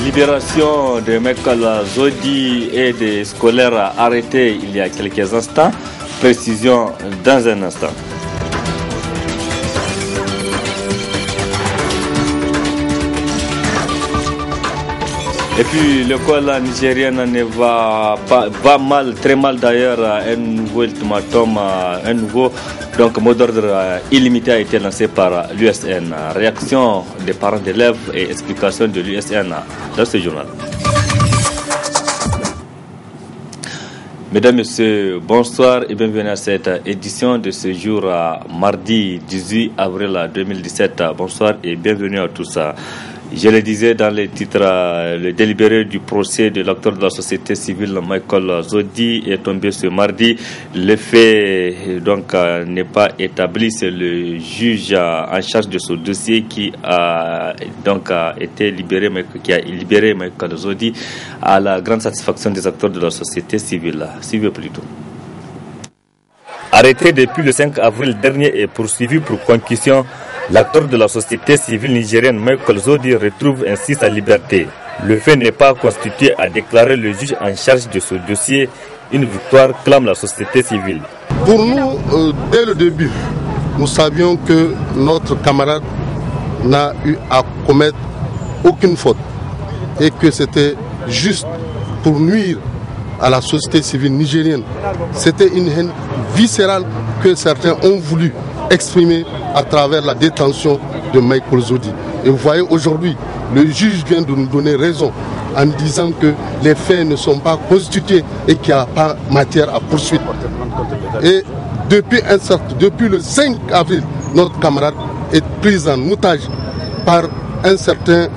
libération de Michael Zodi et des scolaires arrêtés il y a quelques instants. Précision dans un instant. Et puis l'école nigérienne va mal, très mal d'ailleurs. Un nouveau ultimatum, un nouveau mot d'ordre illimité a été lancé par l'USN. Réaction des parents d'élèves et explication de l'USN dans ce journal. Mesdames, Messieurs, bonsoir et bienvenue à cette édition de ce jour mardi 18 avril 2017. Bonsoir et bienvenue à tous. Je le disais dans les titres, le délibéré du procès de l'acteur de la société civile Michael Zodi est tombé ce mardi. Le fait n'est pas établi. C'est le juge en charge de ce dossier qui a libéré Michael Zodi à la grande satisfaction des acteurs de la société civile. Suivez plutôt. Arrêté depuis le 5 avril dernier et poursuivi pour concussion, l'acteur de la société civile nigérienne Michael Zodi retrouve ainsi sa liberté. Le fait n'est pas constitué, a déclaré le juge en charge de ce dossier. Une victoire clame la société civile. Pour nous, dès le début, nous savions que notre camarade n'a eu à commettre aucune faute et que c'était juste pour nuire à la société civile nigérienne. C'était une haine viscérale que certains ont voulu exprimer à travers la détention de Michael Zodi. Et vous voyez aujourd'hui, le juge vient de nous donner raison en disant que les faits ne sont pas constitués et qu'il n'y a pas matière à poursuite. Et depuis le 5 avril, notre camarade est pris en otage par un certain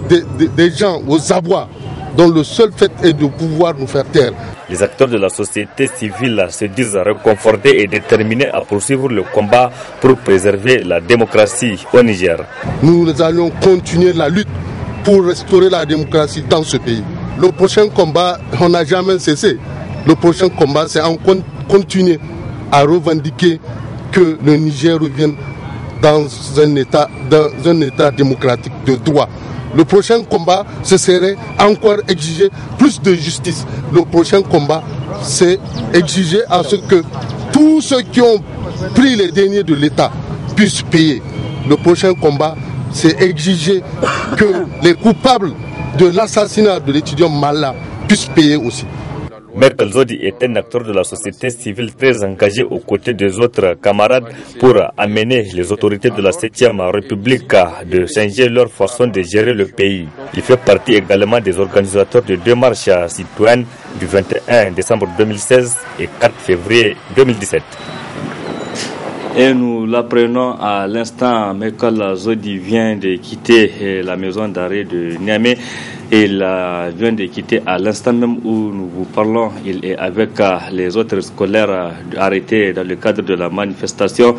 des gens aux abois dont le seul fait est de pouvoir nous faire taire. Les acteurs de la société civile se disent réconfortés et déterminés à poursuivre le combat pour préserver la démocratie au Niger. Nous allons continuer la lutte pour restaurer la démocratie dans ce pays. Le prochain combat, on n'a jamais cessé. Le prochain combat, c'est en continuer à revendiquer que le Niger revienne dans un état démocratique de droit. Le prochain combat, ce serait encore exiger plus de justice. Le prochain combat, c'est exiger à ce que tous ceux qui ont pris les deniers de l'État puissent payer. Le prochain combat, c'est exiger que les coupables de l'assassinat de l'étudiant Mala puissent payer aussi. Michael Zodi est un acteur de la société civile très engagé aux côtés des autres camarades pour amener les autorités de la 7e République de changer leur façon de gérer le pays. Il fait partie également des organisateurs de deux marches citoyennes du 21 décembre 2016 et 4 février 2017. Et nous l'apprenons à l'instant, Michael Zodi vient de quitter la maison d'arrêt de Niamey. Il vient de quitter à l'instant même où nous vous parlons. Il est avec les autres scolaires arrêtés dans le cadre de la manifestation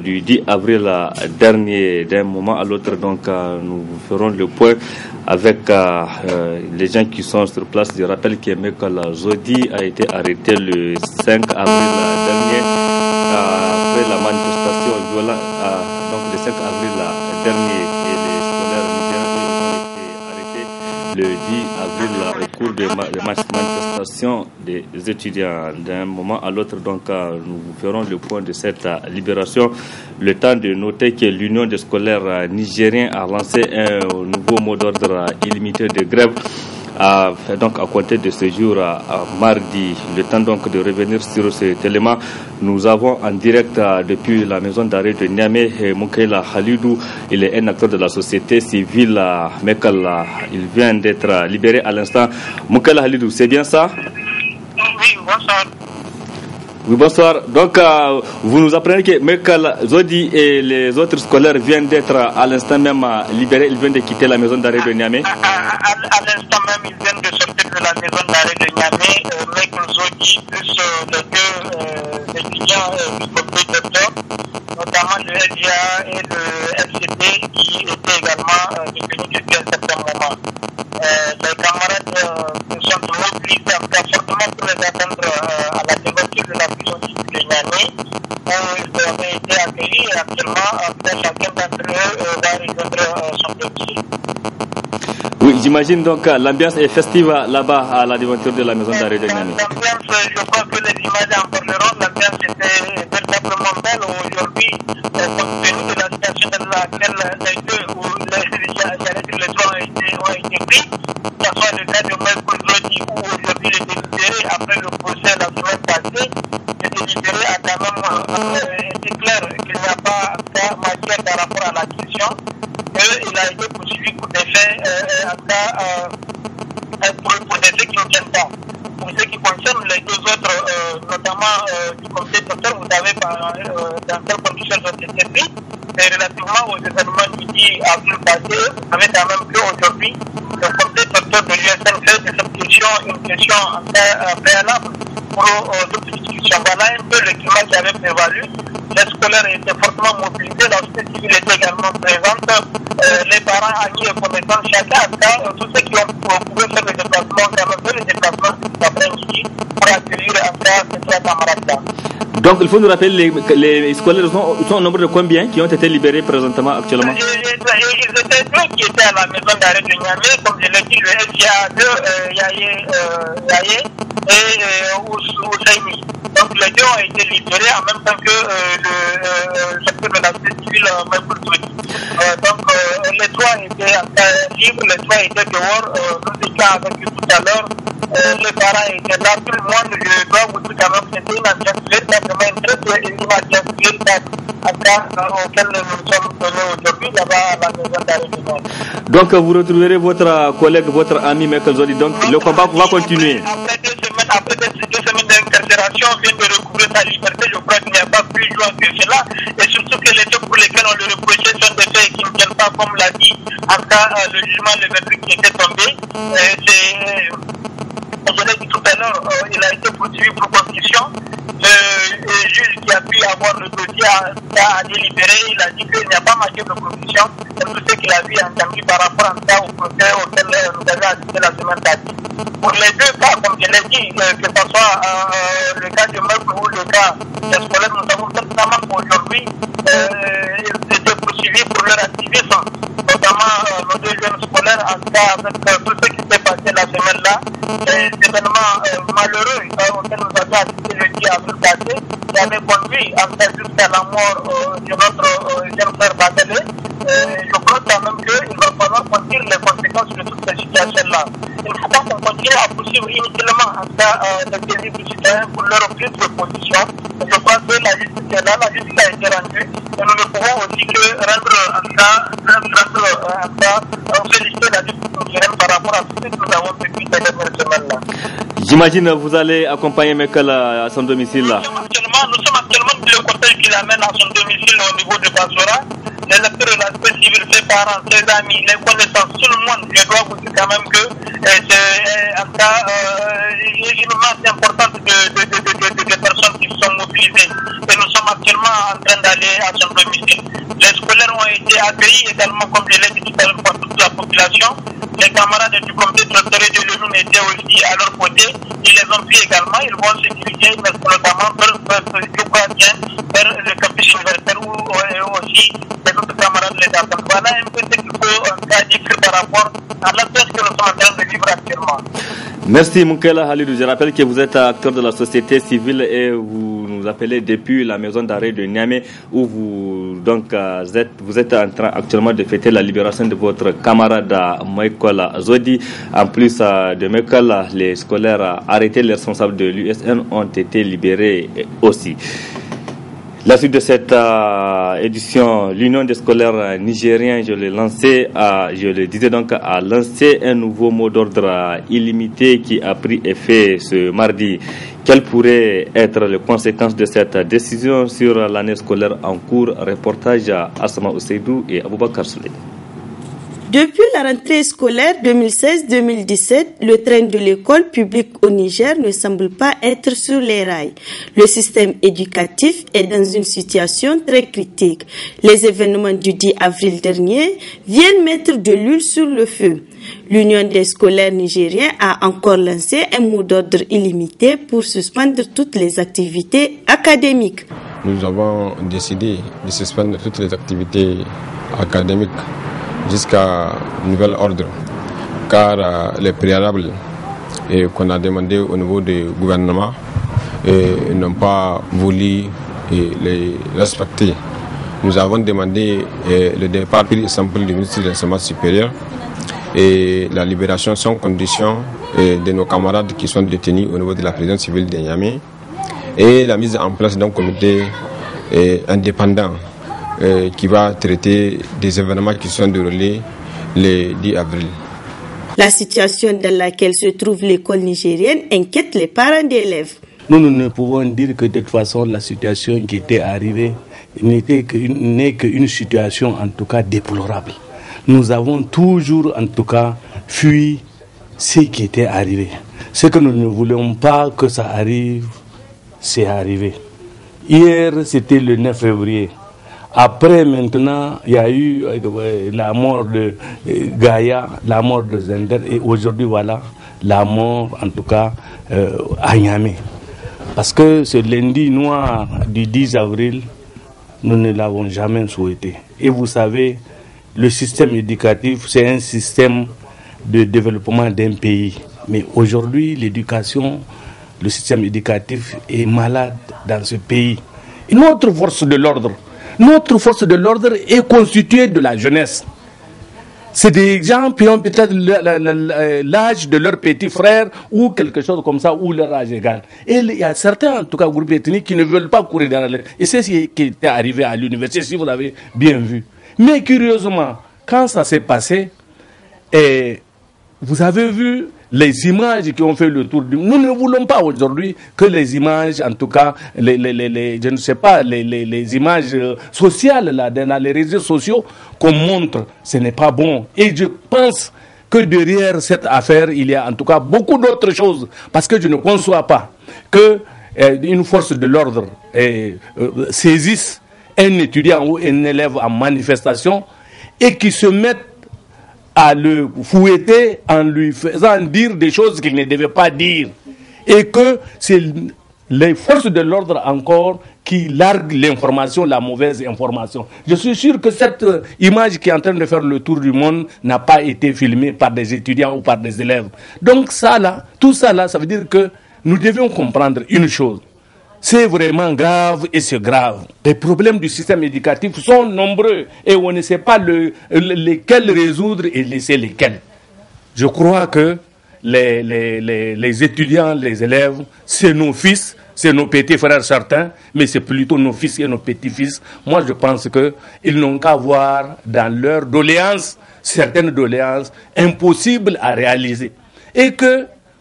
du 10 avril dernier. D'un moment à l'autre, donc, nous ferons le point avec les gens qui sont sur place. Je rappelle que Michael Zodi a été arrêté le 5 avril dernier après la manifestation violente. Donc le 5 avril dernier, et les scolaires nigériens ont été arrêtés le 10 avril au cours de manifestations des étudiants. D'un moment à l'autre, donc, nous vous ferons le point de cette libération. Le temps de noter que l'Union des scolaires nigériens a lancé un nouveau mot d'ordre illimité de grève. Donc à compter de ce jour mardi. Le temps donc de revenir sur cet élément, nous avons en direct depuis la maison d'arrêt de Niamey Moukaila Halidou. Il est un acteur de la société civile. Il vient d'être libéré à l'instant. Moukaila Halidou, c'est bien ça? Oui, bonsoir. Oui, bonsoir. Donc, vous nous apprenez que Michael Zodi et les autres scolaires viennent d'être à l'instant même libérés. Ils viennent de quitter la maison d'arrêt de Niamey. À l'instant même, ils viennent de sortir de la maison d'arrêt de Niamey. Michael Zodi plus les deux étudiants du côté docteur, notamment le LGA et le FCP qui étaient également détenus depuis un certain moment. Les camarades nous sont mobilisés fortement pour les attendre à la dévotion de la prison de Niamey, où ils avaient été accueillis et actuellement chacun d'entre eux va rejoindre son domicile. J'imagine donc l'ambiance est festive là-bas à la devanture de la maison d'arrêt de Niamey. L'ambiance, je crois que les images en parleront, l'ambiance était véritablement belle aujourd'hui, compte tenu de la situation dans laquelle les deux, ou les trois ont été pris, que ce soit le cas de Michael Zodi ou aujourd'hui le délibéré après le procès la semaine passée. Le délibéré a quand même été clair qu'il n'y a pas matière par rapport à la question. Il a été poursuivi pour des faits, pour des faits qui ne tiennent pas. Pour ce qui concerne les deux autres, notamment du comité docteur, vous savez dans quelles conditions ils ont été pris. Et relativement aux événements du 10 avril passé, vous savez quand même qu'aujourd'hui, le comité docteur de l'USN fait de cette question une question préalable pour toute discussion. Voilà un peu le climat qui avait prévalu. Les scolaires étaient fortement mobilisés, la société civile était également présente, les parents amis et commettants, chacun, tous ceux qui ont pu faire le déplacement, quand même fait le déplacement cet après-midi pour accueillir ces trois camarades-là. Donc il faut nous rappeler, les scolaires sont au nombre de combien qui ont été libérés présentement actuellement? Ils étaient deux qui étaient à la maison d'arrêt de Niamey, comme je l'ai dit, le SIA2, Yaye et Ousseini. Donc les deux ont été libérés en même temps que le secteur de la société civile Michael Zodi. Donc les trois étaient libres, les trois étaient dehors, nous étions avec eux tout à l'heure. Les parents étaient là, tout le monde, je dois vous dire quand même, c'était une ambiance véritablement une ambiance véritable auquel nous sommes donnés aujourd'hui là-bas à la maison d'arrêt de Niamey. Donc vous retrouverez votre collègue, votre ami Michael Zodi, donc le combat va continuer. Après deux semaines d'incarcération, vient de recouvrir sa liberté, je crois qu'il n'y a pas plus joie que cela, et surtout que les faits pour lesquels on le reprochait sont des faits qui ne tiennent pas, comme l'a dit, en cas le jugement, le verdict qui était tombé, je l'ai dit tout à l'heure, il a été poursuivi pour constitution. Le juge qui a pu avoir le dossier a délibéré, il a dit qu'il n'y a pas matière de constitution, c'est tout ce qu'il a vu entendu par rapport à ça au procès auquel nous avons assisté la semaine passée. Pour les deux cas, comme je l'ai dit, que ce soit le cas de Meuble ou le cas des scolaires, nous avons certainement qu'aujourd'hui, ils étaient poursuivis pour leur activisme, notamment nos deux jeunes scolaires, en tout cas avec tout ce qui s'est passé la semaine-là, des événements malheureux auxquels nous avons assisté le 10 avril passé, qui avaient conduit en fait jusqu'à la mort de notre jeune frère Batalé. Je crois quand même qu'il va falloir conduire les conséquences de toutes ces situations-là. Il ne faut pas qu'on continue à poursuivre inutilement en cas les désirs du citoyen pour leur prise de position. Je crois que la justice est là, la justice a été rendue, et nous ne pouvons aussi que rendre féliciter la justice nigérienne par rapport à tout ce que nous avons vécu ces dernières semaines-là. J'imagine vous allez accompagner Michael à son domicile là. Nous sommes actuellement sur le cortège qui l'amène à son domicile au niveau de Bassora. Les lecteurs de la société civile, ses parents, ses amis, les connaissances, tout le monde, je dois vous dire quand même que c'est en cas une masse importante de personnes qui sont mobilisées. Et nous sommes actuellement en train d'aller à son domicile. Les scolaires ont été accueillis également, comme je l'ai dit tout à l'heure, par toute la population. Les camarades du comité trésorier de l'ONU étaient aussi à leur côté. Ils les ont pris également. Ils vont se diriger, notamment vers le campus universitaire où aussi les autres camarades les attendent. Voilà un peu ce qu'il faut décrire par rapport à l'affaire que nous sommes en train de vivre actuellement. Merci Moukela Halidou. Je rappelle que vous êtes acteur de la société civile et vous nous appelez depuis la maison d'arrêt de Niamey où vous êtes en train actuellement de fêter la libération de votre camarade Michael Zodi. En plus de Michael, les scolaires arrêtés, les responsables de l'USN ont été libérés aussi. La suite de cette édition, l'Union des scolaires nigériens, je le disais donc, a lancé un nouveau mot d'ordre illimité qui a pris effet ce mardi. Quelles pourraient être les conséquences de cette décision sur l'année scolaire en cours? Reportage à Asma Oseidou et Aboubakar Souley. Depuis la rentrée scolaire 2016-2017, le train de l'école publique au Niger ne semble pas être sur les rails. Le système éducatif est dans une situation très critique. Les événements du 10 avril dernier viennent mettre de l'huile sur le feu. L'Union des scolaires nigériens a encore lancé un mot d'ordre illimité pour suspendre toutes les activités académiques. Nous avons décidé de suspendre toutes les activités académiques jusqu'à nouvel ordre. car les préalables qu'on a demandé au niveau du gouvernement n'ont pas voulu les respecter. Nous avons demandé le départ pur et simple du ministre de l'Enseignement supérieur et la libération sans condition de nos camarades qui sont détenus au niveau de la prison civile de Niamey et la mise en place d'un comité indépendant qui va traiter des événements qui sont déroulés le 10 avril. La situation dans laquelle se trouve l'école nigérienne inquiète les parents d'élèves. Nous ne pouvons dire que de toute façon la situation qui était arrivée n'est qu'une situation en tout cas déplorable. Nous avons toujours en tout cas fui ce qui était arrivé. Ce que nous ne voulions pas que ça arrive, c'est arrivé. Hier, c'était le 9 février. Après, maintenant, il y a eu la mort de Gaïa, la mort de Zender, et aujourd'hui, voilà, la mort, en tout cas, à Niamey. Parce que ce lundi noir du 10 avril, nous ne l'avons jamais souhaité. Et vous savez, le système éducatif, c'est un système de développement d'un pays. Mais aujourd'hui, l'éducation, le système éducatif est malade dans ce pays. Et notre force de l'ordre est constituée de la jeunesse. C'est des gens qui ont peut-être l'âge de leur petit frère ou quelque chose comme ça, ou leur âge égal. Et il y a certains, en tout cas, groupes ethniques qui ne veulent pas courir dans la... Et c'est ce qui était arrivé à l'université, si vous l'avez bien vu. Mais curieusement, quand ça s'est passé, vous avez vu les images qui ont fait le tour du... Nous ne voulons pas aujourd'hui que les images, en tout cas, je ne sais pas, les images sociales là, dans les réseaux sociaux qu'on montre, ce n'est pas bon. Et je pense que derrière cette affaire, il y a en tout cas beaucoup d'autres choses. Parce que je ne conçois pas qu'une force de l'ordre saisisse un étudiant ou un élève en manifestation et qui se mette à le fouetter en lui faisant dire des choses qu'il ne devait pas dire. Et que c'est les forces de l'ordre encore qui larguent l'information, la mauvaise information. Je suis sûr que cette image qui est en train de faire le tour du monde n'a pas été filmée par des étudiants ou par des élèves. Donc ça là, tout ça là, ça veut dire que nous devions comprendre une chose. C'est vraiment grave et c'est grave. Les problèmes du système éducatif sont nombreux et on ne sait pas lesquels résoudre et laisser lesquels. Je crois que les étudiants, les élèves, c'est nos fils, c'est nos petits frères certains, mais c'est plutôt nos fils et nos petits-fils. Moi, je pense qu'ils n'ont qu'à voir dans leurs doléances, certaines doléances impossibles à réaliser. Et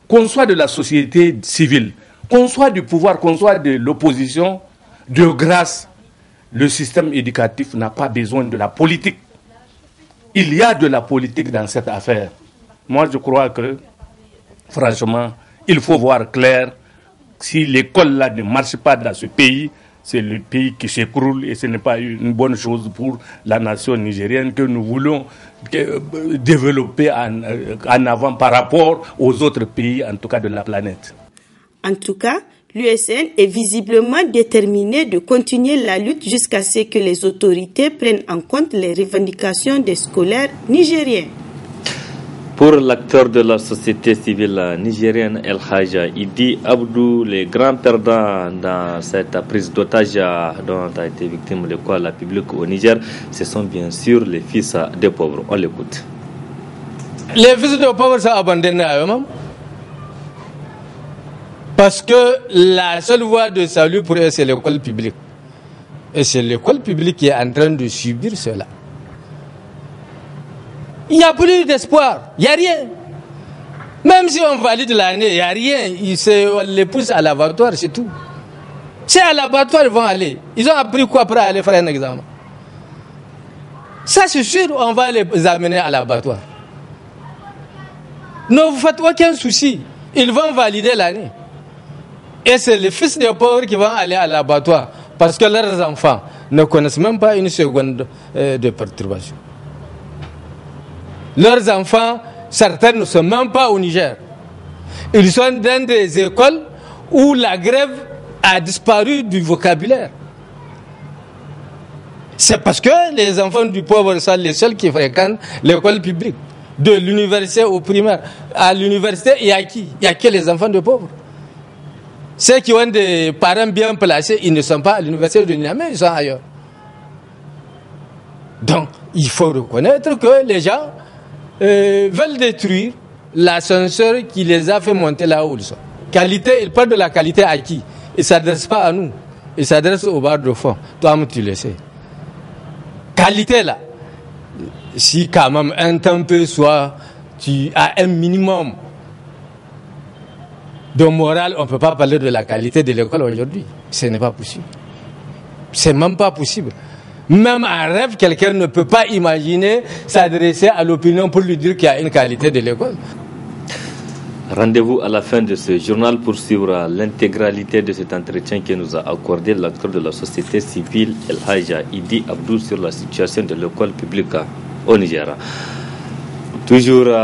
qu'on soit de la société civile, qu'on soit du pouvoir, qu'on soit de l'opposition, de grâce, le système éducatif n'a pas besoin de la politique. Il y a de la politique dans cette affaire. Moi, je crois que, franchement, il faut voir clair. Si l'école là ne marche pas dans ce pays, c'est le pays qui s'écroule et ce n'est pas une bonne chose pour la nation nigérienne que nous voulons développer en avant par rapport aux autres pays, en tout cas de la planète. En tout cas, l'USN est visiblement déterminée de continuer la lutte jusqu'à ce que les autorités prennent en compte les revendications des scolaires nigériens. Pour l'acteur de la société civile nigérienne El Hadja Idi Abdou, les grands perdants dans cette prise d'otage dont a été victime l'école publique au Niger, ce sont bien sûr les fils des pauvres. On l'écoute. Les fils des pauvres sont abandonnés à eux-mêmes. Parce que la seule voie de salut pour eux, c'est l'école publique. Et c'est l'école publique qui est en train de subir cela. Il n'y a plus d'espoir, il n'y a rien. Même si on valide l'année, il n'y a rien. On les pousse à l'abattoir, c'est tout. C'est à l'abattoir ils vont aller. Ils ont appris quoi pour aller faire un examen? Ça c'est sûr, on va les amener à l'abattoir. Ne vous faites aucun souci, ils vont valider l'année. Et c'est les fils des pauvres qui vont aller à l'abattoir parce que leurs enfants ne connaissent même pas une seconde de perturbation. Leurs enfants, certains ne sont même pas au Niger. Ils sont dans des écoles où la grève a disparu du vocabulaire. C'est parce que les enfants du pauvre sont les seuls qui fréquentent l'école publique. de l'université au primaire. À l'université, il y a qui? Il n'y a que les enfants de pauvres. Ceux qui ont des parents bien placés, ils ne sont pas à l'université de Niamey, ils sont ailleurs. Donc, il faut reconnaître que les gens veulent détruire l'ascenseur qui les a fait monter là où ils sont. Qualité, ils parlent de la qualité à qui? Ils ne s'adressent pas à nous. Ils s'adressent au bar de fond. Toi-même, tu le sais. Qualité là, si quand même un temps peu soit, tu as un minimum de morale, on ne peut pas parler de la qualité de l'école aujourd'hui. Ce n'est pas possible. C'est même pas possible. Même en rêve, quelqu'un ne peut pas imaginer s'adresser à l'opinion pour lui dire qu'il y a une qualité de l'école. Rendez-vous à la fin de ce journal pour suivre l'intégralité de cet entretien que nous a accordé l'acteur de la société civile El Haja Idi Abdou sur la situation de l'école publique au Niger. Toujours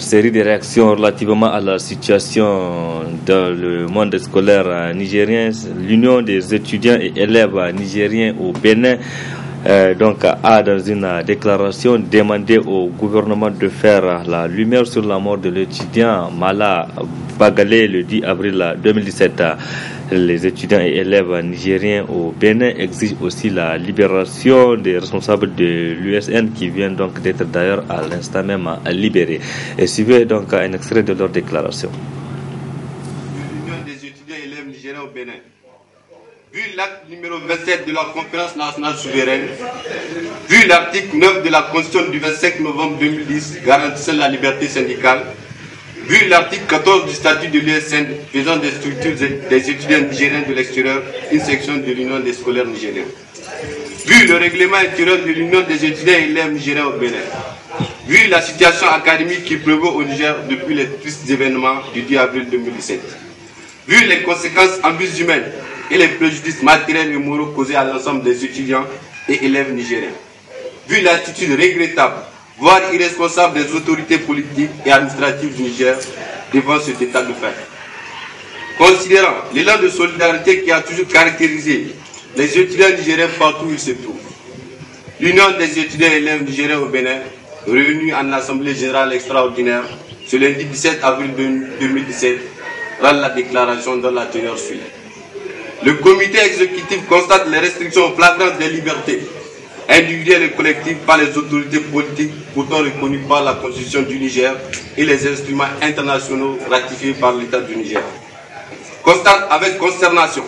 série de réactions relativement à la situation dans le monde scolaire nigérien. L'Union des étudiants et élèves nigériens au Bénin a dans une déclaration demandé au gouvernement de faire la lumière sur la mort de l'étudiant Mala Bagalé le 10 avril 2017. Les étudiants et élèves nigériens au Bénin exigent aussi la libération des responsables de l'USN qui viennent donc d'être d'ailleurs à l'instant même libérés. Et suivez donc un extrait de leur déclaration. L'Union des étudiants et élèves nigériens au Bénin. Vu l'acte numéro 27 de la conférence nationale souveraine, vu l'article 9 de la Constitution du 25 novembre 2010 garantissant la liberté syndicale, vu l'article 14 du statut de l'USN faisant des structures des étudiants nigériens de l'extérieur une section de l'Union des scolaires nigériens, vu le règlement intérieur de l'Union des étudiants et élèves nigériens au Bénin, vu la situation académique qui prévaut au Niger depuis les tristes événements du 10 avril 2017, vu les conséquences en vies humaines et les préjudices matériels et moraux causés à l'ensemble des étudiants et élèves nigériens, vu l'attitude regrettable, voire irresponsable des autorités politiques et administratives du Niger devant cet état de fait. Considérant l'élan de solidarité qui a toujours caractérisé les étudiants nigériens partout où ils se trouvent, l'Union des étudiants et élèves nigériens au Bénin, réunie en Assemblée générale extraordinaire ce lundi 17 avril 2017, rend la déclaration dans la teneur suivante. Le comité exécutif constate les restrictions flagrantes des libertés individuelles et collectives par les autorités politiques pourtant reconnues par la Constitution du Niger et les instruments internationaux ratifiés par l'État du Niger. Constate avec consternation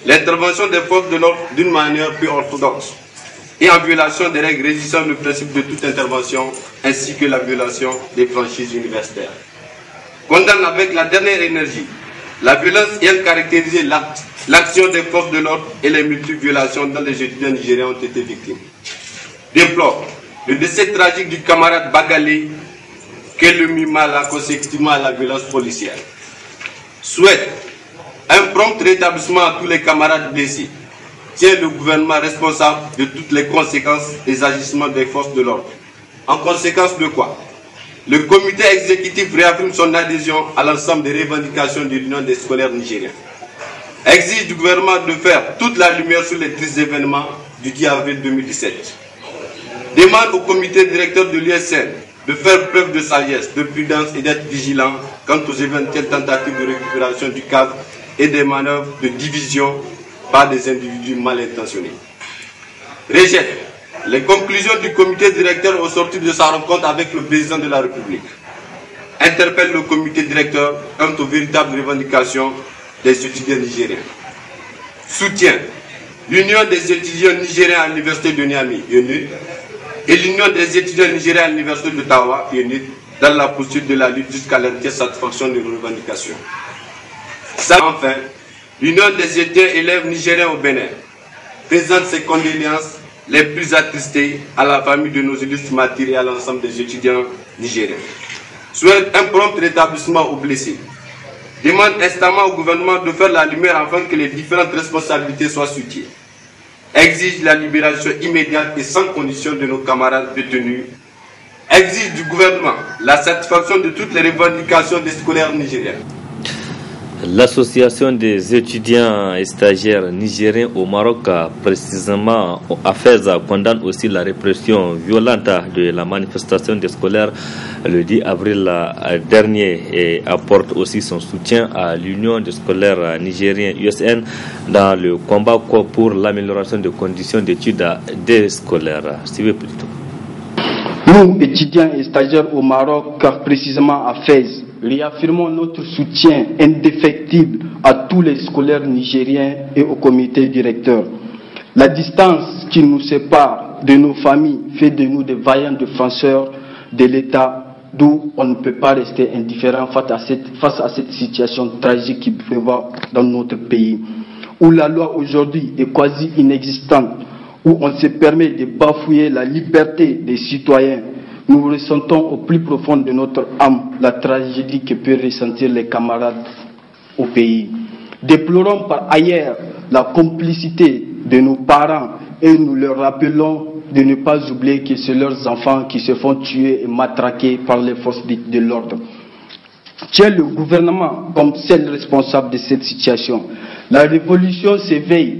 l'intervention des forces de l'ordre d'une manière plus orthodoxe et en violation des règles régissant le principe de toute intervention ainsi que la violation des franchises universitaires. Condamne avec la dernière énergie la violence ayant caractérisé l'action des forces de l'ordre et les multiples violations dont les étudiants nigériens ont été victimes. Déplore le décès tragique du camarade Bagalé, qu'elle mit mal consécutivement à la violence policière. Souhaite un prompt rétablissement à tous les camarades blessés. Tient le gouvernement responsable de toutes les conséquences des agissements des forces de l'ordre. En conséquence de quoi? Le comité exécutif réaffirme son adhésion à l'ensemble des revendications de l'Union des scolaires nigériens. Exige du gouvernement de faire toute la lumière sur les tristes événements du 10 avril 2017. Demande au comité directeur de l'USN de faire preuve de sagesse, de prudence et d'être vigilant quant aux éventuelles tentatives de récupération du cadre et des manœuvres de division par des individus mal intentionnés. Rejette les conclusions du comité directeur au sortir de sa rencontre avec le président de la République. Interpelle le comité directeur quant aux véritables revendications des étudiants nigériens. Soutient l'Union des étudiants nigériens à l'université de Niamey, UNIT, et l'Union des étudiants nigériens à l'université d'Ottawa, UNIT, dans la poursuite de la lutte jusqu'à l'entière satisfaction des revendications. Enfin, l'Union des étudiants et élèves nigériens au Bénin présente ses condoléances les plus attristées à la famille de nos illustres martyrs et à l'ensemble des étudiants nigériens. Souhaite un prompt rétablissement aux blessés. Demande instamment au gouvernement de faire la lumière afin que les différentes responsabilités soient situées. Exige la libération immédiate et sans condition de nos camarades détenus. Exige du gouvernement la satisfaction de toutes les revendications des scolaires nigériens. L'association des étudiants et stagiaires nigériens au Maroc, précisément à Fès, condamne aussi la répression violente de la manifestation des scolaires le 10 avril dernier et apporte aussi son soutien à l'Union des scolaires nigériens USN dans le combat pour l'amélioration des conditions d'études des scolaires. Suivez plutôt. Nous, étudiants et stagiaires au Maroc, précisément à Fès, réaffirmons notre soutien indéfectible à tous les scolaires nigériens et au comité directeur. La distance qui nous sépare de nos familles fait de nous des vaillants défenseurs de l'État, d'où on ne peut pas rester indifférent face à cette situation tragique qui prévaut dans notre pays, où la loi aujourd'hui est quasi inexistante, où on se permet de bafouer la liberté des citoyens. Nous ressentons au plus profond de notre âme la tragédie que peuvent ressentir les camarades au pays. Déplorons par ailleurs la complicité de nos parents et nous leur rappelons de ne pas oublier que c'est leurs enfants qui se font tuer et matraquer par les forces de l'ordre. Tient le gouvernement comme seul responsable de cette situation. La révolution s'éveille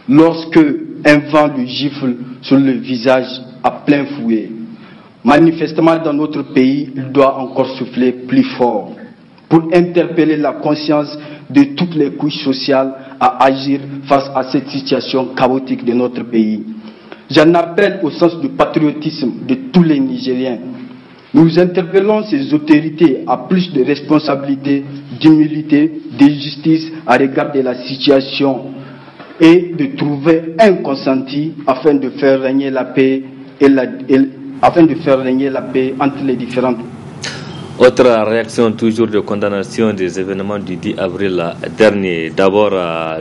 lorsque un vent lui gifle sur le visage à plein fouet. Manifestement, dans notre pays, il doit encore souffler plus fort pour interpeller la conscience de toutes les couches sociales à agir face à cette situation chaotique de notre pays. J'en appelle au sens du patriotisme de tous les Nigériens. Nous interpellons ces autorités à plus de responsabilité, d'humilité, de justice à l'égard de la situation et de trouver un consenti afin de faire régner la paix entre les différentes. Autre réaction toujours de condamnation des événements du 10 avril dernier. D'abord,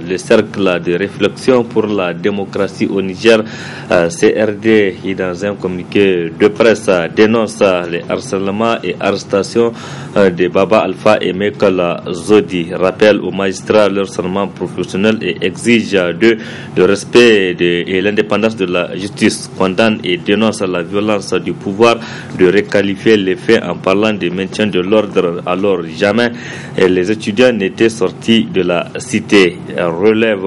le cercle de réflexion pour la démocratie au Niger, CRD, qui dans un communiqué de presse dénonce les harcèlements et arrestations de Baba Alpha et Michael Zodi, rappelle aux magistrats leur serment professionnel et exige d'eux le respect et l'indépendance de la justice, condamne et dénonce la violence du pouvoir de requalifier les faits en parlant de maintien de l'ordre. Alors jamais les étudiants n'étaient sortis de la cité. Relève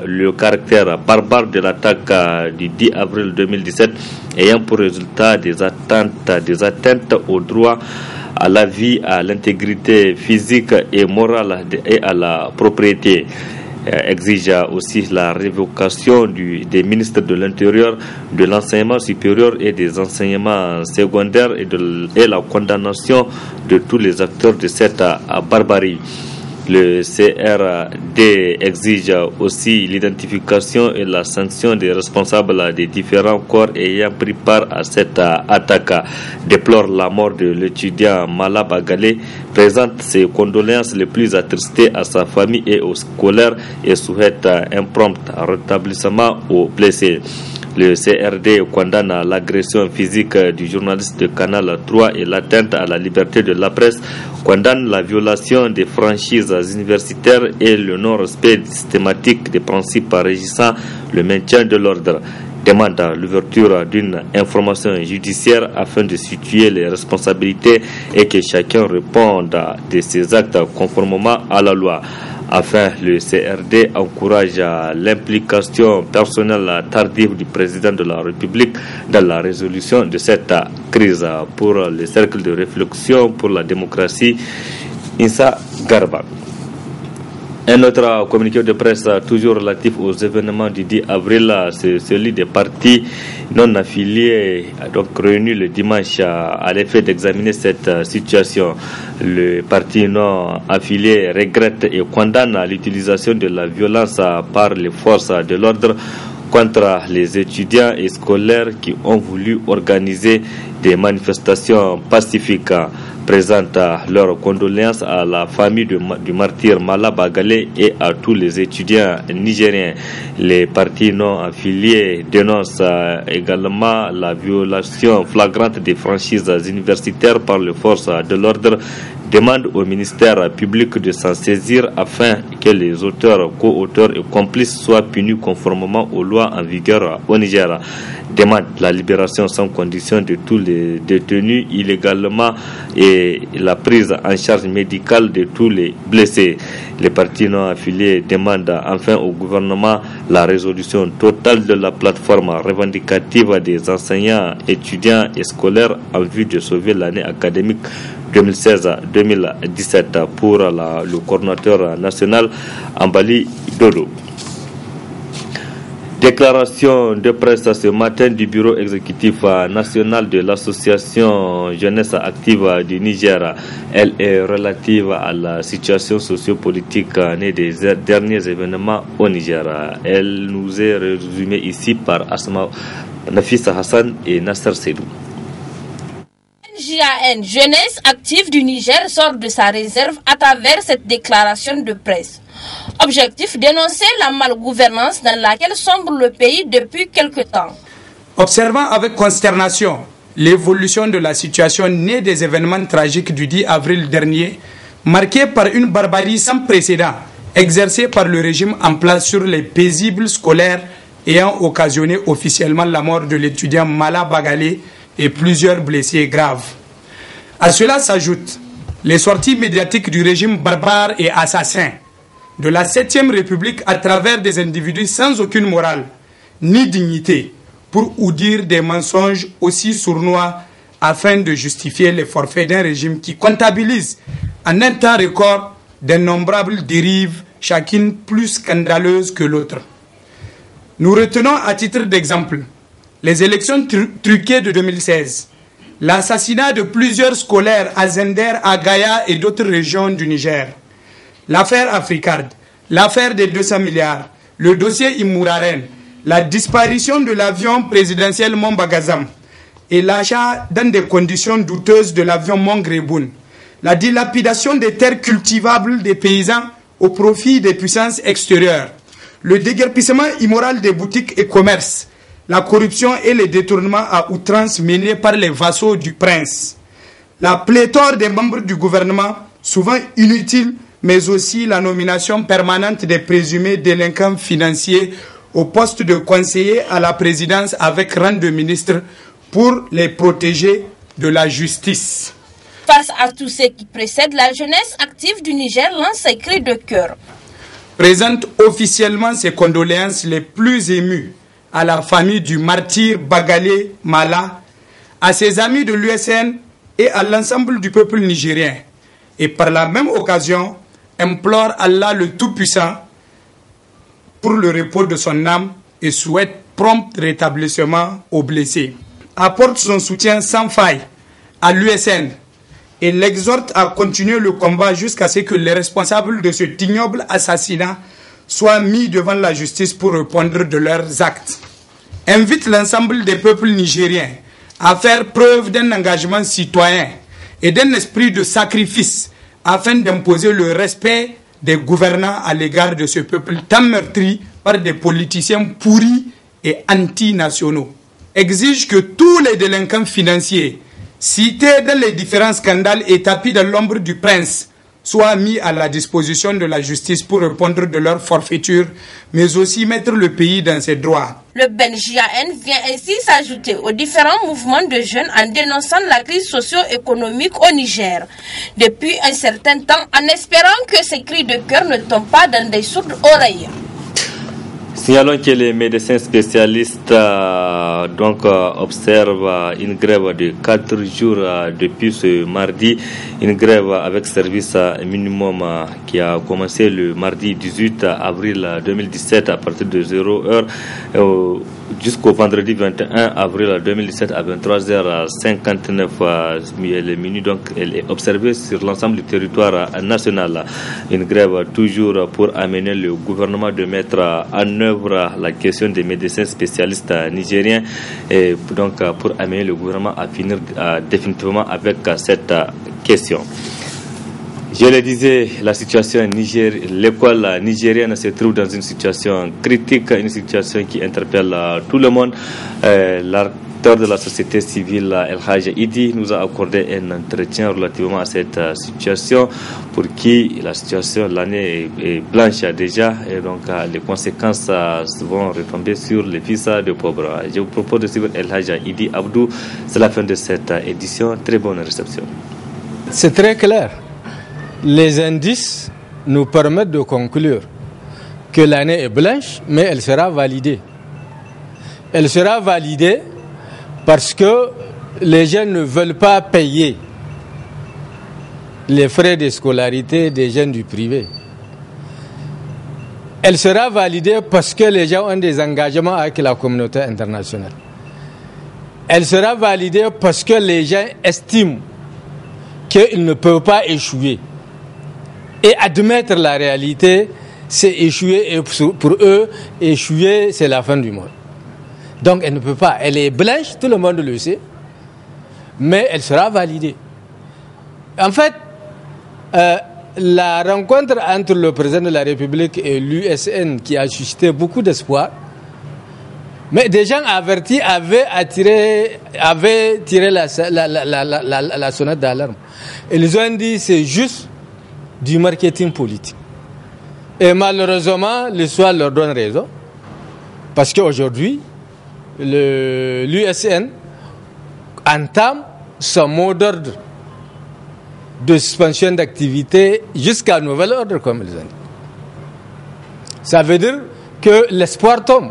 le caractère barbare de l'attaque du 10 avril 2017 ayant pour résultat des atteintes aux droits à la vie, à l'intégrité physique et morale et à la propriété. Exige aussi la révocation des ministres de l'Intérieur, de l'enseignement supérieur et des enseignements secondaires et la condamnation de tous les acteurs de cette barbarie. Le CRD exige aussi l'identification et la sanction des responsables des différents corps ayant pris part à cette attaque. Déplore la mort de l'étudiant Mala Bagale, présente ses condoléances les plus attristées à sa famille et aux scolaires et souhaite un prompt rétablissement aux blessés. Le CRD condamne l'agression physique du journaliste de Canal 3 et l'atteinte à la liberté de la presse, condamne la violation des franchises universitaires et le non-respect systématique des principes régissant le maintien de l'ordre. Demande l'ouverture d'une information judiciaire afin de situer les responsabilités et que chacun réponde de ses actes conformément à la loi. Enfin, le CRD encourage l'implication personnelle tardive du président de la République dans la résolution de cette crise. Pour le cercle de réflexion pour la démocratie, Insa Garba. Un autre communiqué de presse toujours relatif aux événements du 10 avril, c'est celui des partis non affiliés, donc réunis le dimanche à l'effet d'examiner cette situation. Le parti non affilié regrette et condamne l'utilisation de la violence par les forces de l'ordre contre les étudiants et scolaires qui ont voulu organiser des manifestations pacifiques. Présente leurs condoléances à la famille du martyr Mala Bagale et à tous les étudiants nigériens. Les partis non affiliés dénoncent également la violation flagrante des franchises universitaires par les forces de l'ordre, demande au ministère public de s'en saisir afin que les auteurs, co-auteurs et complices soient punis conformément aux lois en vigueur au Niger. Demande la libération sans condition de tous les détenus illégalement et et la prise en charge médicale de tous les blessés. Les partis non affiliés demandent enfin au gouvernement la résolution totale de la plateforme revendicative des enseignants, étudiants et scolaires en vue de sauver l'année académique 2016-2017 pour le coordinateur national Ambali Dodo. Déclaration de presse ce matin du bureau exécutif national de l'association Jeunesse Active du Niger. Elle est relative à la situation sociopolitique née des derniers événements au Niger. Elle nous est résumée ici par Asma Nafisa Hassan et Nasser Seydou. JAN, Jeunesse Active du Niger, sort de sa réserve à travers cette déclaration de presse. Objectif, dénoncer la malgouvernance dans laquelle sombre le pays depuis quelque temps. Observant avec consternation l'évolution de la situation née des événements tragiques du 10 avril dernier, marquée par une barbarie sans précédent exercée par le régime en place sur les paisibles scolaires ayant occasionné officiellement la mort de l'étudiant Mala Bagalé et plusieurs blessés graves. À cela s'ajoutent les sorties médiatiques du régime barbare et assassin de la 7e République à travers des individus sans aucune morale ni dignité pour dire des mensonges aussi sournois afin de justifier les forfaits d'un régime qui comptabilise en un temps record d'innombrables dérives, chacune plus scandaleuse que l'autre. Nous retenons à titre d'exemple les élections truquées de 2016, l'assassinat de plusieurs scolaires à Zender, à Gaïa et d'autres régions du Niger, l'affaire Africard, l'affaire des 200 milliards, le dossier Imouraren, la disparition de l'avion présidentiel Mombagazam et l'achat dans des conditions douteuses de l'avion Mongreboun, la dilapidation des terres cultivables des paysans au profit des puissances extérieures, le déguerpissement immoral des boutiques et commerces, la corruption et les détournements à outrance menés par les vassaux du prince, la pléthore des membres du gouvernement, souvent inutiles, mais aussi la nomination permanente des présumés délinquants financiers au poste de conseiller à la présidence avec rang de ministre pour les protéger de la justice. Face à tout ce qui précède, la jeunesse active du Niger lance ses cris de cœur. Présente officiellement ses condoléances les plus émues à la famille du martyr Bagalé Mala, à ses amis de l'USN et à l'ensemble du peuple nigérien. Et par la même occasion, implore Allah le Tout-Puissant pour le repos de son âme et souhaite prompt rétablissement aux blessés. Apporte son soutien sans faille à l'USN et l'exhorte à continuer le combat jusqu'à ce que les responsables de cet ignoble assassinat soient mis devant la justice pour répondre de leurs actes. Invite l'ensemble des peuples nigériens à faire preuve d'un engagement citoyen et d'un esprit de sacrifice afin d'imposer le respect des gouvernants à l'égard de ce peuple tant meurtri par des politiciens pourris et anti-nationaux. Exige que tous les délinquants financiers cités dans les différents scandales et tapis dans l'ombre du prince soient mis à la disposition de la justice pour répondre de leur forfaiture, mais aussi mettre le pays dans ses droits. Le BEN-JAN vient ainsi s'ajouter aux différents mouvements de jeunes en dénonçant la crise socio-économique au Niger depuis un certain temps, en espérant que ces cris de cœur ne tombent pas dans des sourdes oreilles. Signalons que les médecins spécialistes observent une grève de 4 jours depuis ce mardi, une grève avec service minimum qui a commencé le mardi 18 avril 2017 à partir de 0h jusqu'au vendredi 21 avril 2017 à 23h59 minutes. Donc elle est observée sur l'ensemble du territoire national. Une grève toujours pour amener le gouvernement de mettre en œuvre la question des médecins spécialistes nigériens et donc pour amener le gouvernement à finir définitivement avec cette question. Je le disais, la situation l'école nigérienne se trouve dans une situation critique, une situation qui interpelle tout le monde. L'acteur de la société civile, El Hadj Idi, nous a accordé un entretien relativement à cette situation, pour qui la situation, l'année est blanche déjà, et donc les conséquences vont retomber sur les fils de pauvres. Je vous propose de suivre El Hadj Idi Abdou. C'est la fin de cette édition. Très bonne réception. C'est très clair. Les indices nous permettent de conclure que l'année est blanche, mais elle sera validée. Elle sera validée parce que les jeunes ne veulent pas payer les frais de scolarité des jeunes du privé. Elle sera validée parce que les gens ont des engagements avec la communauté internationale. Elle sera validée parce que les gens estiment qu'ils ne peuvent pas échouer. Et admettre la réalité, c'est échouer, et pour eux, échouer, c'est la fin du monde. Donc elle ne peut pas. Elle est blanche, tout le monde le sait, mais elle sera validée. En fait, la rencontre entre le président de la République et l'USN qui a suscité beaucoup d'espoir, mais des gens avertis avaient tiré la sonnette d'alarme. Ils ont dit c'est juste du marketing politique. Et malheureusement, l'histoire leur donne raison. Parce qu'aujourd'hui, l'USN entame son mot d'ordre de suspension d'activité jusqu'à nouvel ordre, comme ils ont dit. Ça veut dire que l'espoir tombe.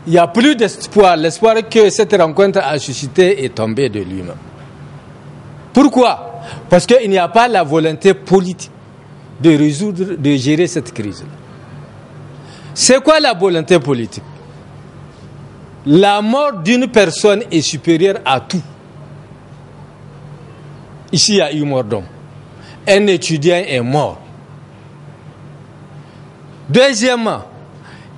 Il n'y a plus d'espoir. L'espoir que cette rencontre a suscité est tombé de lui-même. Pourquoi? Parce qu'il n'y a pas la volonté politique de résoudre, de gérer cette crise. C'est quoi la volonté politique? La mort d'une personne est supérieure à tout. Ici, il y a eu mort d'homme. Un étudiant est mort. Deuxièmement,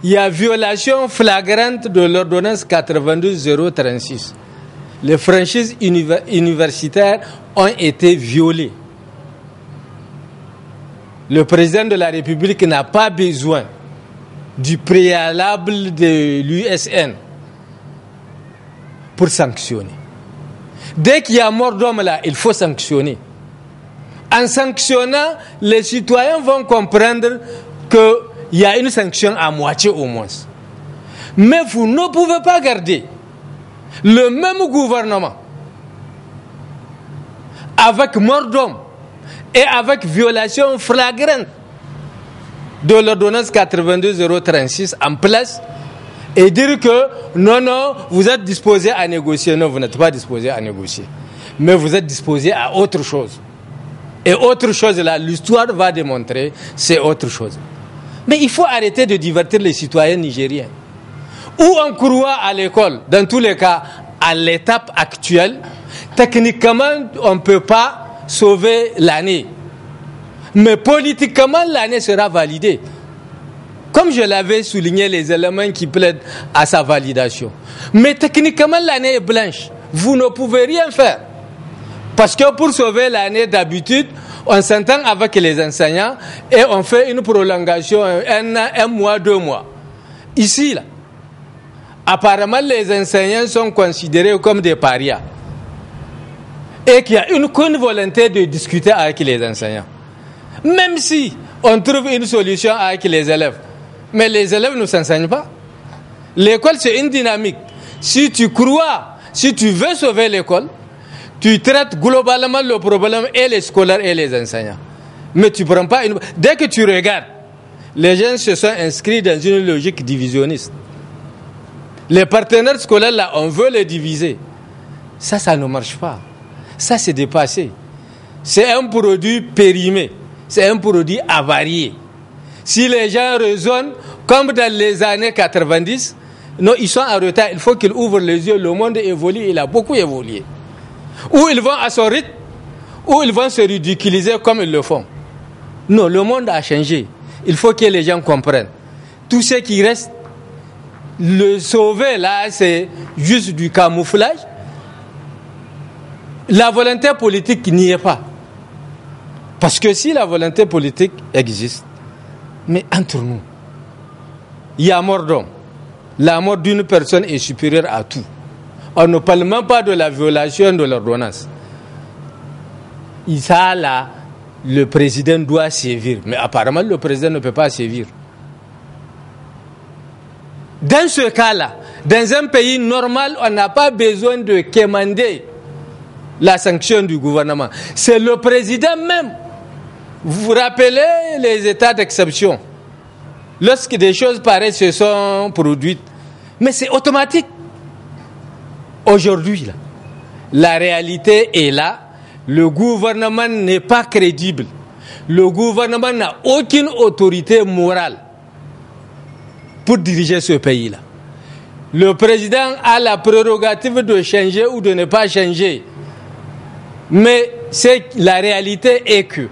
il y a violation flagrante de l'ordonnance 92-036. Les franchises universitaires ont été violées. Le président de la République n'a pas besoin du préalable de l'USN pour sanctionner. Dès qu'il y a mort d'homme là, il faut sanctionner. En sanctionnant, les citoyens vont comprendre qu'il y a une sanction à moitié au moins. Mais vous ne pouvez pas garder le même gouvernement avec mort d'homme et avec violation flagrante de l'ordonnance 92-036 en place et dire que non, vous êtes disposé à négocier. Non, vous n'êtes pas disposé à négocier. Mais vous êtes disposé à autre chose. Et autre chose là, l'histoire va démontrer, c'est autre chose. Mais il faut arrêter de divertir les citoyens nigériens. Ou on croit à l'école, dans tous les cas, à l'étape actuelle, techniquement, on ne peut pas sauver l'année. Mais politiquement, l'année sera validée. Comme je l'avais souligné, les éléments qui plaident à sa validation. Mais techniquement, l'année est blanche. Vous ne pouvez rien faire. Parce que pour sauver l'année, d'habitude, on s'entend avec les enseignants et on fait une prolongation, un mois, 2 mois. Ici, là, apparemment, les enseignants sont considérés comme des parias. Et qu'il y a une volonté de discuter avec les enseignants. Même si on trouve une solution avec les élèves. Mais les élèves ne s'enseignent pas. L'école, c'est une dynamique. Si tu crois, si tu veux sauver l'école, tu traites globalement le problème et les scolaires et les enseignants. Mais tu ne prends pas une... Dès que tu regardes, les gens se sont inscrits dans une logique divisionniste. Les partenaires scolaires, là, on veut les diviser. Ça ne marche pas. Ça, c'est dépassé. C'est un produit périmé. C'est un produit avarié. Si les gens raisonnent comme dans les années 90, non, ils sont en retard. Il faut qu'ils ouvrent les yeux. Le monde évolue. Il a beaucoup évolué. Ou ils vont à son rythme, ou ils vont se ridiculiser comme ils le font. Non, le monde a changé. Il faut que les gens comprennent. Tout ce qui reste, le sauver là, c'est juste du camouflage. La volonté politique n'y est pas. Parce que si la volonté politique existe, mais entre nous, il y a mort d'homme. La mort d'une personne est supérieure à tout. On ne parle même pas de la violation de l'ordonnance. Ça là, le président doit sévir. Mais apparemment, le président ne peut pas sévir. Dans ce cas-là, dans un pays normal, on n'a pas besoin de quémander la sanction du gouvernement. C'est le président même. Vous vous rappelez les états d'exception. Lorsque des choses pareilles se sont produites. Mais c'est automatique. Aujourd'hui, là, la réalité est là. Le gouvernement n'est pas crédible. Le gouvernement n'a aucune autorité morale pour diriger ce pays-là. Le président a la prérogative de changer ou de ne pas changer. Mais la réalité est que,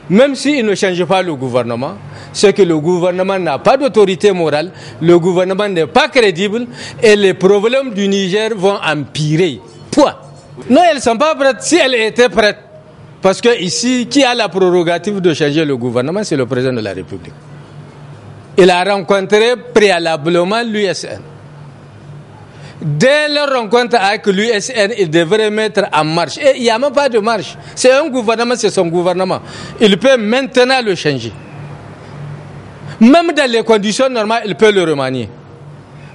même s'il ne change pas le gouvernement, c'est que le gouvernement n'a pas d'autorité morale, le gouvernement n'est pas crédible et les problèmes du Niger vont empirer. Point. Non, elles ne sont pas prêtes. Si elles étaient prêtes, parce que ici, qui a la prérogative de changer le gouvernement, c'est le président de la République. Il a rencontré préalablement l'USN. Dès leur rencontre avec l'USN, il devrait mettre en marche. Et il n'y a même pas de marche. C'est un gouvernement, c'est son gouvernement. Il peut maintenant le changer. Même dans les conditions normales, il peut le remanier.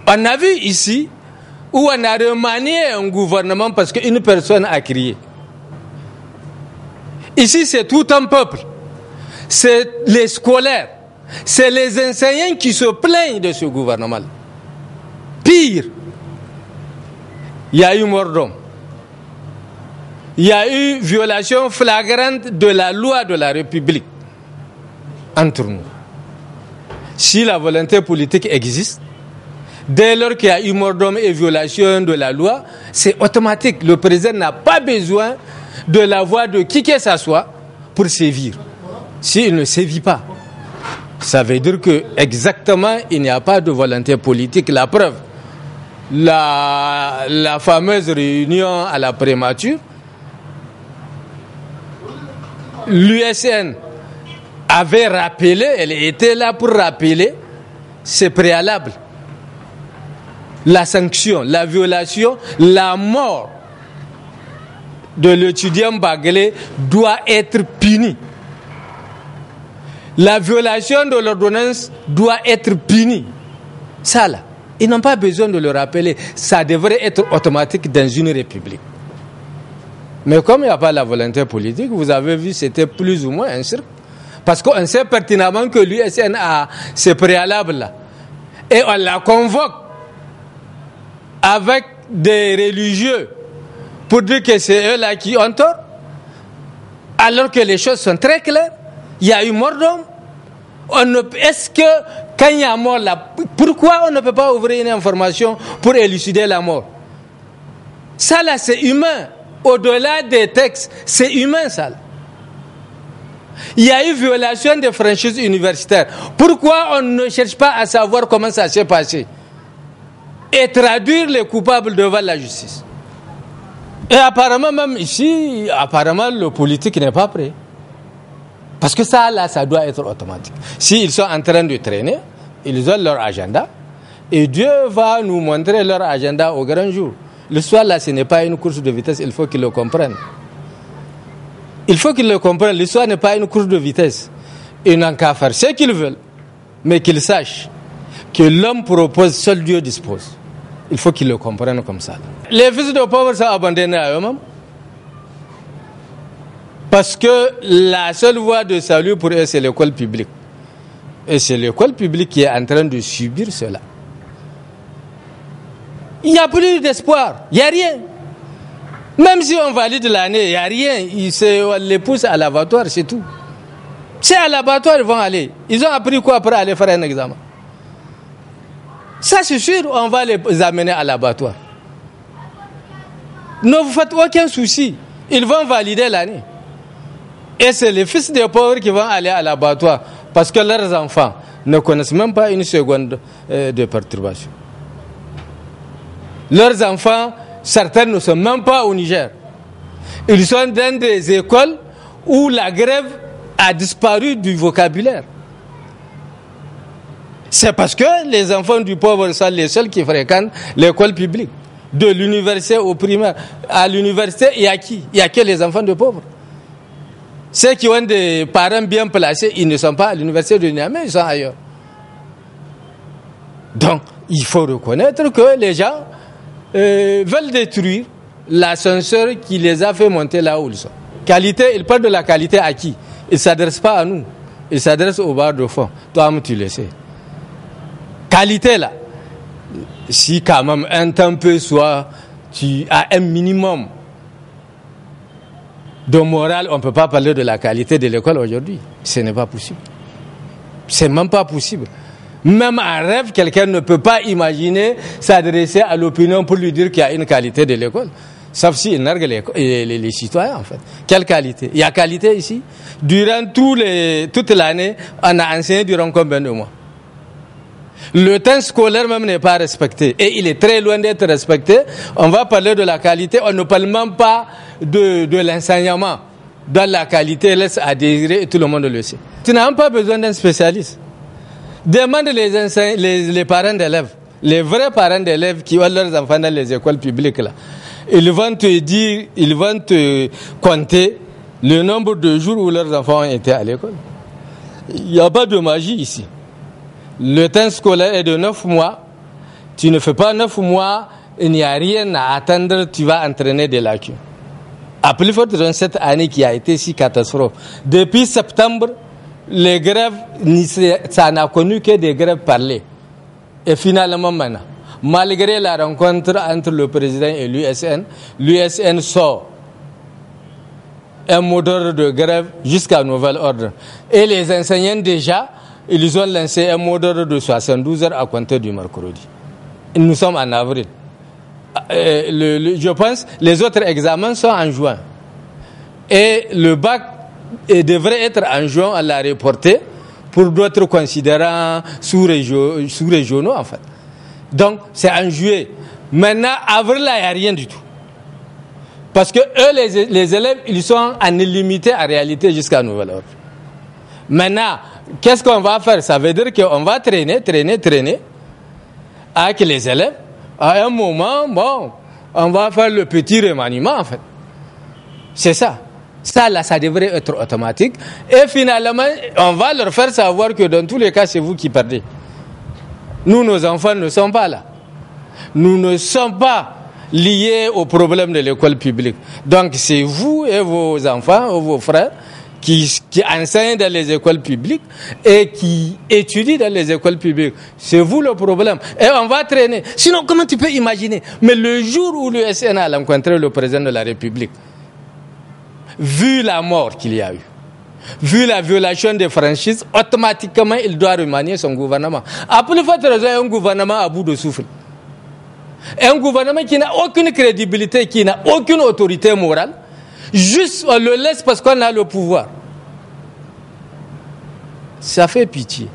On a vu ici où on a remanié un gouvernement parce qu'une personne a crié. Ici, c'est tout un peuple. C'est les scolaires. C'est les enseignants qui se plaignent de ce gouvernement. Pire, il y a eu mort d'homme. Il y a eu violation flagrante de la loi de la République entre nous. Si la volonté politique existe, dès lors qu'il y a eu mort d'homme et violation de la loi, c'est automatique. Le président n'a pas besoin de la voix de qui que ce soit pour sévir. S'il ne sévit pas, ça veut dire que exactement il n'y a pas de volonté politique. La preuve, la fameuse réunion à la prémature, l'USN avait rappelé, elle était là pour rappeler ses préalables. La sanction, la violation, la mort de l'étudiant Baglé doit être punie. La violation de l'ordonnance doit être punie. Ça là, ils n'ont pas besoin de le rappeler. Ça devrait être automatique dans une république. Mais comme il n'y a pas la volonté politique, vous avez vu, c'était plus ou moins un cirque. Parce qu'on sait pertinemment que l'USN a ces préalables-là. Et on la convoque avec des religieux pour dire que c'est eux-là qui ont tort. Alors que les choses sont très claires. Il y a eu mort d'homme. Est-ce que quand il y a mort là, pourquoi on ne peut pas ouvrir une information pour élucider la mort? Ça là, c'est humain. Au-delà des textes, c'est humain ça là. Il y a eu violation des franchises universitaires. Pourquoi on ne cherche pas à savoir comment ça s'est passé et traduire les coupables devant la justice? Et apparemment, même ici, apparemment, le politique n'est pas prêt. Parce que ça, là, ça doit être automatique. S'ils sont en train de traîner, ils ont leur agenda. Et Dieu va nous montrer leur agenda au grand jour. L'histoire, là, ce n'est pas une course de vitesse, il faut qu'ils le comprennent. Il faut qu'ils le comprennent. L'histoire n'est pas une course de vitesse. Ils n'ont qu'à faire ce qu'ils veulent. Mais qu'ils sachent que l'homme propose, seul Dieu dispose. Il faut qu'ils le comprennent comme ça. Les fils de pauvres sont abandonnés à eux-mêmes. Parce que la seule voie de salut pour eux, c'est l'école publique. Et c'est l'école publique qui est en train de subir cela. Il n'y a plus d'espoir. Il n'y a rien. Même si on valide l'année, il n'y a rien. On les pousse à l'abattoir, c'est tout. C'est à l'abattoir, ils vont aller. Ils ont appris quoi pour aller faire un examen? Ça, c'est sûr, on va les amener à l'abattoir. Ne vous faites aucun souci. Ils vont valider l'année. Et c'est les fils des pauvres qui vont aller à l'abattoir. Parce que leurs enfants ne connaissent même pas une seconde de perturbation. Leurs enfants, certains ne sont même pas au Niger. Ils sont dans des écoles où la grève a disparu du vocabulaire. C'est parce que les enfants du pauvre sont les seuls qui fréquentent l'école publique. De l'université au primaire. À l'université, il y a qui? Il n'y a que les enfants de pauvres. Ceux qui ont des parents bien placés, ils ne sont pas à l'université de Niamey, ils sont ailleurs. Donc, il faut reconnaître que les gens veulent détruire l'ascenseur qui les a fait monter là où ils sont. Qualité, il parle de la qualité à qui? Il ne s'adresse pas à nous. Il s'adresse au bar de fond. Toi-même, tu le sais. Qualité là, si quand même un temps peu soit, tu as un minimum de morale, on ne peut pas parler de la qualité de l'école aujourd'hui. Ce n'est pas possible. C'est même pas possible. Même en rêve, quelqu'un ne peut pas imaginer s'adresser à l'opinion pour lui dire qu'il y a une qualité de l'école. Sauf s'il nargue les citoyens, en fait. Quelle qualité? Il y a qualité ici. Durant toute l'année, on a enseigné durant combien de mois? Le temps scolaire même n'est pas respecté. Et il est très loin d'être respecté. On va parler de la qualité. On ne parle même pas de l'enseignement. Dans la qualité, laisse à désirer et tout le monde le sait. Tu n'as même pas besoin d'un spécialiste. Demande les parents d'élèves. Les vrais parents d'élèves qui ont leurs enfants dans les écoles publiques là. Ils vont te dire, ils vont te compter le nombre de jours où leurs enfants ont été à l'école. Il n'y a pas de magie ici. Le temps scolaire est de 9 mois. Tu ne fais pas 9 mois, il n'y a rien à attendre, tu vas entraîner des lacunes. À plus forte raison cette année qui a été si catastrophe. Depuis septembre, les grèves, ça n'a connu que des grèves parlées. Et finalement maintenant, malgré la rencontre entre le président et l'USN sort un mot d'ordre de grève jusqu'à nouvel ordre. Et les enseignants déjà, ils ont lancé un mot d'ordre de 72 heures à compter du mercredi. Nous sommes en avril. Je pense les autres examens sont en juin. Et le bac devrait être en juin, on l'a reporté pour d'autres considérants sous-régionaux en fait. Donc c'est en juillet. Maintenant, avril, là, il n'y a rien du tout. Parce que eux, les élèves, ils sont en illimité en réalité jusqu'à nouvel ordre. Maintenant, qu'est-ce qu'on va faire? Ça veut dire qu'on va traîner avec les élèves. À un moment, bon, on va faire le petit remaniement en fait. C'est ça. Ça, là, ça devrait être automatique. Et finalement, on va leur faire savoir que dans tous les cas, c'est vous qui perdez. Nous, nos enfants ne sont pas là. Nous ne sommes pas liés au problème de l'école publique. Donc, c'est vous et vos enfants ou vos frères qui enseignent dans les écoles publiques et qui étudient dans les écoles publiques. C'est vous le problème. Et on va traîner. Sinon, comment tu peux imaginer? Mais le jour où le SNA a rencontré le président de la République, vu la mort qu'il y a eu, vu la violation des franchises, automatiquement, il doit remanier son gouvernement. À plus forte raison, un gouvernement à bout de souffle. Un gouvernement qui n'a aucune crédibilité, qui n'a aucune autorité morale, juste on le laisse parce qu'on a le pouvoir. Ça fait pitié.